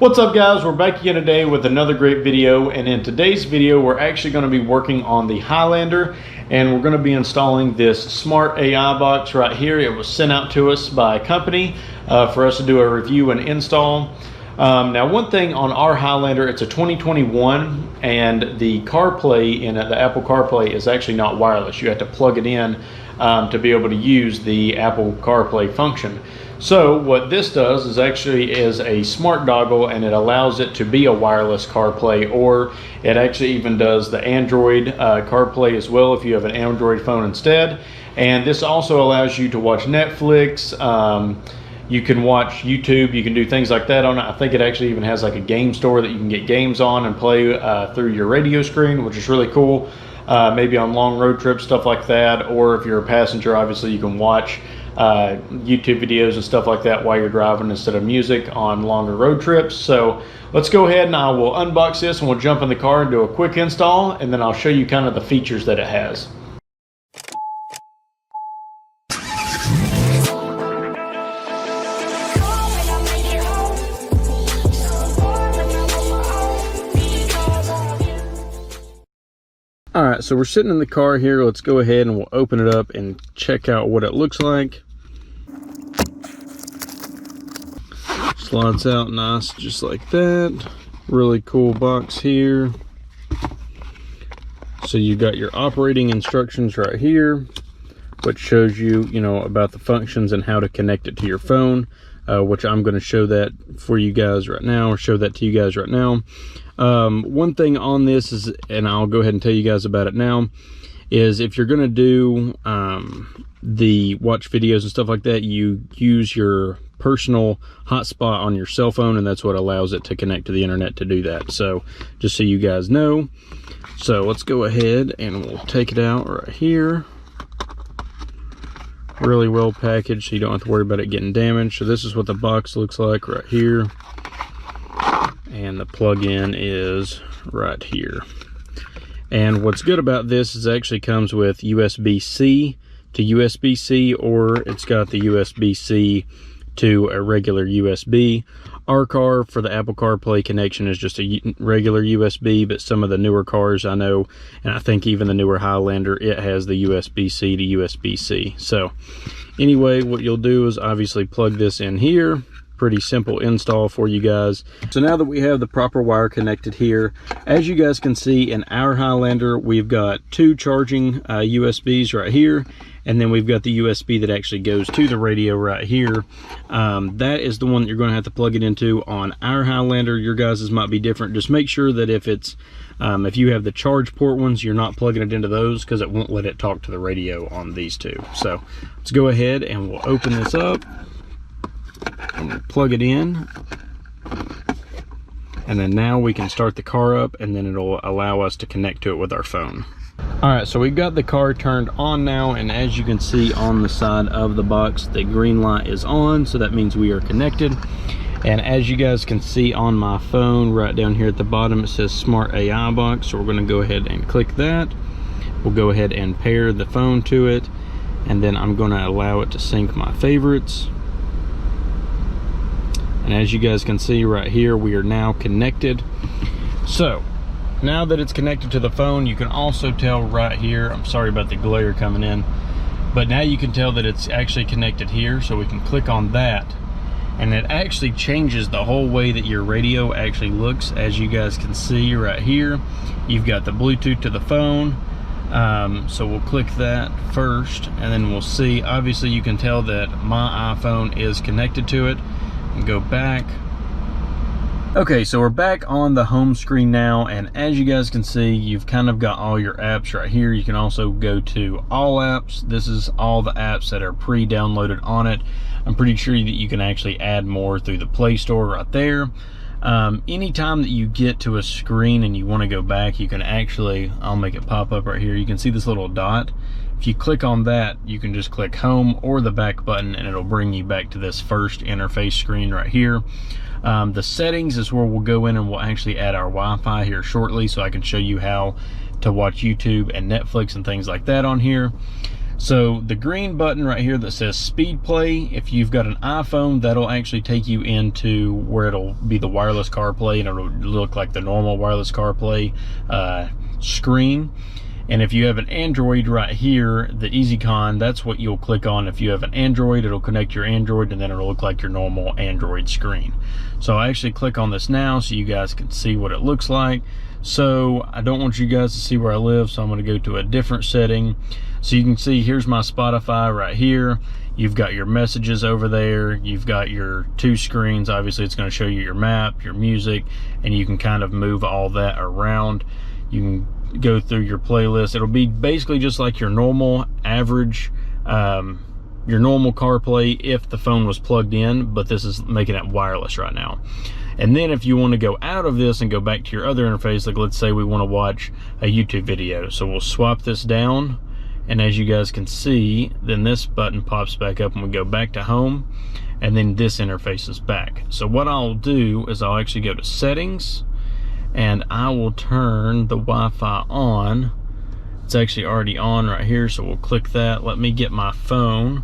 What's up guys, we're back again today with another great video, and in today's video we're actually going to be working on the Highlander, and we're going to be installing this smart AI box right here. It was sent out to us by a company for us to do a review and install. Now one thing on our Highlander, it's a 2021 and the CarPlay in it, the Apple CarPlay, is actually not wireless. You have to plug it in to be able to use the Apple CarPlay function. So what this does is actually is a smart doggle, and it allows it to be a wireless CarPlay, or it actually even does the Android CarPlay as well if you have an Android phone instead. And this also allows you to watch Netflix, you can watch YouTube, you can do things like that on it. I think it actually even has like a game store that you can get games on and play through your radio screen, which is really cool. Maybe on long road trips, stuff like that, or if you're a passenger, obviously you can watch YouTube videos and stuff like that while you're driving instead of music on longer road trips. So let's go ahead and I will unbox this and we'll jump in the car and do a quick install, and then I'll show you kind of the features that it has. Alright, so we're sitting in the car here. Let's go ahead and we'll open it up and check out what it looks like. Slides out nice just like that. Really cool box here. So you got your operating instructions right here, which shows you, about the functions and how to connect it to your phone, which I'm going to show that for you guys right now, or show that to you guys right now. One thing on this is, and I'll go ahead and tell you guys about it now, is if you're going to do the watch videos and stuff like that, you use your personal hotspot on your cell phone, and that's what allows it to connect to the internet to do that. So just so you guys know. So let's go ahead and we'll take it out right here. Really well packaged, so you don't have to worry about it getting damaged. So this is what the box looks like right here, and the plug-in is right here. And what's good about this is it actually comes with USB-C to USB-C, or it's got the USB-C to a regular USB. Our car, for the Apple CarPlay connection, is just a regular USB, but some of the newer cars I know, and I think even the newer Highlander, it has the USB-C to USB-C. So anyway, what you'll do is obviously plug this in here. Pretty simple install for you guys. So now that we have the proper wire connected here, as you guys can see in our Highlander, we've got two charging USBs right here, and then we've got the USB that actually goes to the radio right here. That is the one that you're going to have to plug it into on our Highlander. Your guys's might be different. Just make sure that if it's if you have the charge port ones, you're not plugging it into those, because it won't let it talk to the radio on these two. So let's go ahead and we'll open this up and we'll plug it in, and then now we can start the car up, and then it'll allow us to connect to it with our phone. Alright, so we've got the car turned on now, and as you can see on the side of the box, the green light is on, so that means we are connected. And as you guys can see on my phone right down here at the bottom, it says Smart AI Box, so we're going to go ahead and click that. We'll go ahead and pair the phone to it, and then I'm going to allow it to sync my favorites. And as you guys can see right here, we are now connected. So now that it's connected to the phone, you can also tell right here, I'm sorry about the glare coming in, but now you can tell that it's actually connected here. So we can click on that, and it actually changes the whole way that your radio actually looks. As you guys can see right here, you've got the Bluetooth to the phone. So we'll click that first, and then we'll see, obviously you can tell that my iPhone is connected to it. And go back. Okay, so we're back on the home screen now, and as you guys can see, you've kind of got all your apps right here. You can also go to all apps. This is all the apps that are pre-downloaded on it. I'm pretty sure that you can actually add more through the Play Store right there. Anytime that you get to a screen and you want to go back, you can actually, I'll make it pop up right here. You can see this little dot. If you click on that, you can just click home or the back button, and it'll bring you back to this first interface screen right here. The settings is where we'll go in, and we'll actually add our Wi-Fi here shortly, so I can show you how to watch YouTube and Netflix and things like that on here. So the green button right here that says speed play, if you've got an iPhone, that'll actually take you into where it'll be the wireless CarPlay, and it'll look like the normal wireless CarPlay screen. And if you have an Android right here, the EasyCon, that's what you'll click on. If you have an Android, it'll connect your Android, and then it'll look like your normal Android screen. So I actually click on this now so you guys can see what it looks like. So I don't want you guys to see where I live, so I'm going to go to a different setting. So you can see here's my Spotify right here. You've got your messages over there. You've got your two screens. Obviously, it's going to show you your map, your music, and you can kind of move all that around. You can go through your playlist. It'll be basically just like your normal average, your normal CarPlay if the phone was plugged in, but this is making it wireless right now. And then if you want to go out of this and go back to your other interface, like let's say we want to watch a YouTube video, so we'll swap this down, and as you guys can see, then this button pops back up and we go back to home, and then this interface is back. So what I'll do is I'll actually go to settings, and I will turn the Wi-Fi on. It's actually already on right here, so we'll click that. Let me get my phone,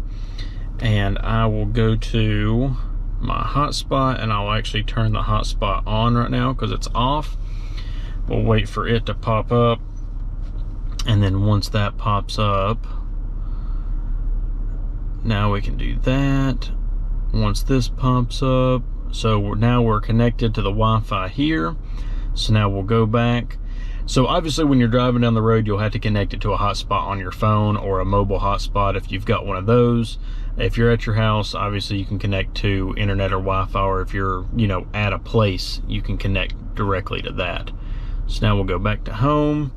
and I will go to my hotspot, and I'll actually turn the hotspot on right now because it's off. We'll wait for it to pop up, and then once that pops up, now we can do that. Once this pops up, so now we're connected to the Wi-Fi here. So now we'll go back. So obviously when you're driving down the road, you'll have to connect it to a hotspot on your phone or a mobile hotspot if you've got one of those. If you're at your house, obviously you can connect to internet or Wi-Fi, or if you're, you know, at a place, you can connect directly to that. So now we'll go back to home.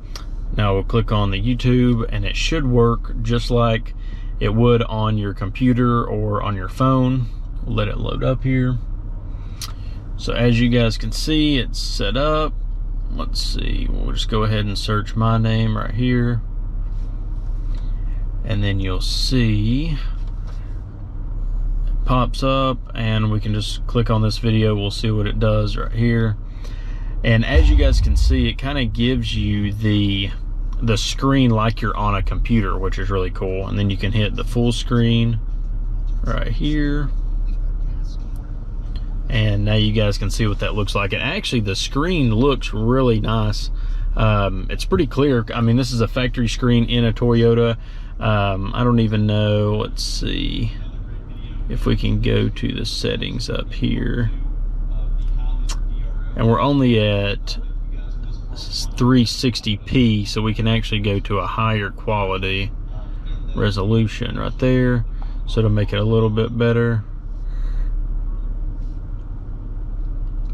Now we'll click on the YouTube, and it should work just like it would on your computer or on your phone. We'll let it load up here. So as you guys can see, it's set up. Let's see, we'll just go ahead and search my name right here. And then you'll see it pops up, and we can just click on this video. We'll see what it does right here. And as you guys can see, it kind of gives you the screen like you're on a computer, which is really cool. And then you can hit the full screen right here. And now you guys can see what that looks like. And actually the screen looks really nice. It's pretty clear. I mean, this is a factory screen in a Toyota. I don't even know, let's see if we can go to the settings up here. And we're only at 360p, so we can actually go to a higher quality resolution right there. So to make it a little bit better.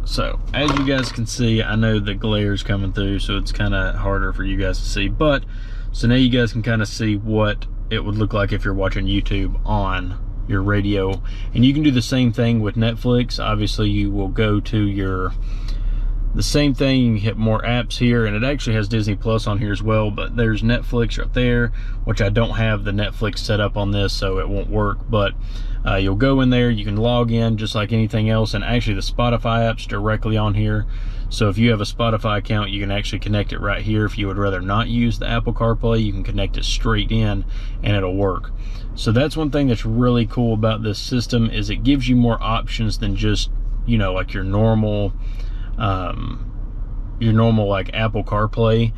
So as you guys can see, I know the glare is coming through, so it's kind of harder for you guys to see, but so now you guys can kind of see what it would look like if you're watching YouTube on your radio. And you can do the same thing with Netflix. Obviously you will go to the same thing, you can hit more apps here, and it actually has Disney Plus on here as well, but there's Netflix right there, which I don't have the Netflix set up on this, so it won't work. But you'll go in there, you can log in just like anything else, and actually the Spotify app's directly on here. So if you have a Spotify account, you can actually connect it right here. If you would rather not use the Apple CarPlay, you can connect it straight in and it'll work. So that's one thing that's really cool about this system, is it gives you more options than just, you know, like your normal like Apple CarPlay.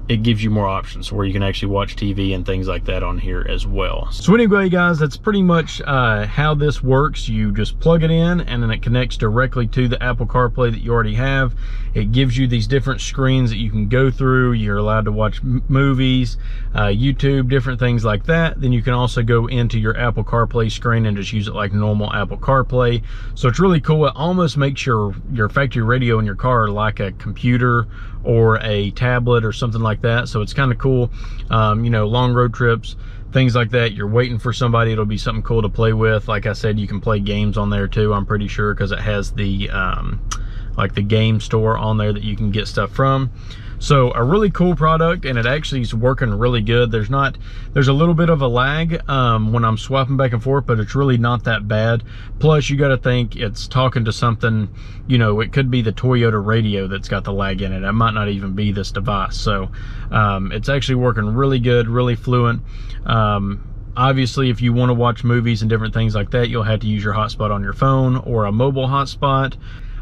It gives you more options where you can actually watch TV and things like that on here as well. So anyway, guys, that's pretty much how this works. You just plug it in, and then it connects directly to the Apple CarPlay that you already have. It gives you these different screens that you can go through. You're allowed to watch movies, YouTube, different things like that. Then you can also go into your Apple CarPlay screen and just use it like normal Apple CarPlay. So it's really cool. It almost makes your factory radio in your car like a computer or a tablet or something like that. So it's kind of cool. You know, long road trips, things like that, you're waiting for somebody, it'll be something cool to play with. Like I said, you can play games on there too, I'm pretty sure, because it has the like the game store on there that you can get stuff from. So a really cool product, and it actually is working really good. There's a little bit of a lag when I'm swapping back and forth, but it's really not that bad. Plus, you got to think it's talking to something, you know, it could be the Toyota radio that's got the lag in it. It might not even be this device. So it's actually working really good, really fluent. Obviously, if you want to watch movies and different things like that, you'll have to use your hotspot on your phone or a mobile hotspot.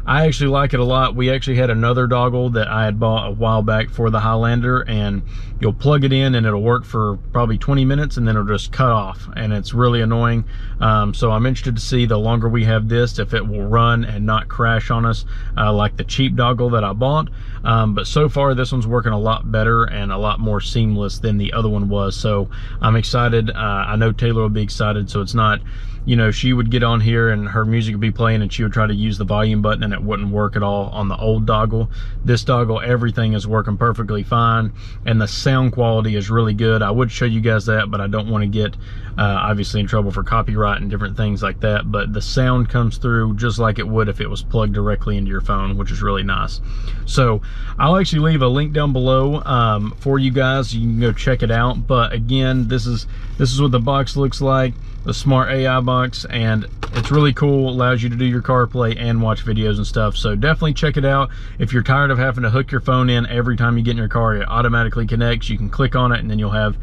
I actually like it a lot. We actually had another dongle that I had bought a while back for the Highlander, and you'll plug it in and it'll work for probably 20 minutes and then it'll just cut off, and it's really annoying. So I'm interested to see, the longer we have this, if it will run and not crash on us like the cheap dongle that I bought. But so far this one's working a lot better and a lot more seamless than the other one was. So I'm excited. I know Taylor will be excited. So it's not, you know, she would get on here and her music would be playing and she would try to use the volume button and it wouldn't work at all on the old dongle. This dongle, everything is working perfectly fine, and the sound quality is really good. I would show you guys that, but I don't want to get obviously in trouble for copyright and different things like that. But the sound comes through just like it would if it was plugged directly into your phone, which is really nice. So I'll actually leave a link down below for you guys. You can go check it out. But again, this is what the box looks like, the Smart AI box, and it's really cool. Allows you to do your CarPlay and watch videos and stuff. So definitely check it out. If you're tired of having to hook your phone in every time you get in your car, it automatically connects. You can click on it and then you'll have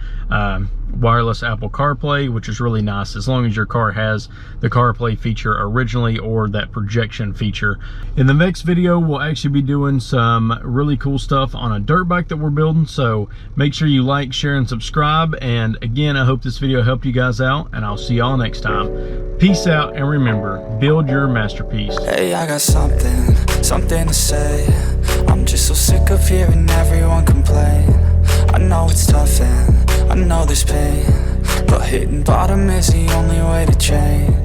wireless Apple CarPlay, which is really nice, as long as your car has the CarPlay feature originally or that projection feature. In the next video, we'll actually be doing some really cool stuff on a dirt bike that we're building. So make sure you like, share, and subscribe. And again, I hope this video helped you guys out, and I'll see y'all next time. Peace out, and remember, build your masterpiece. Hey, I got something to say. I'm just so sick of hearing everyone complain. I know it's tough and I know there's pain, but hitting bottom is the only way to change.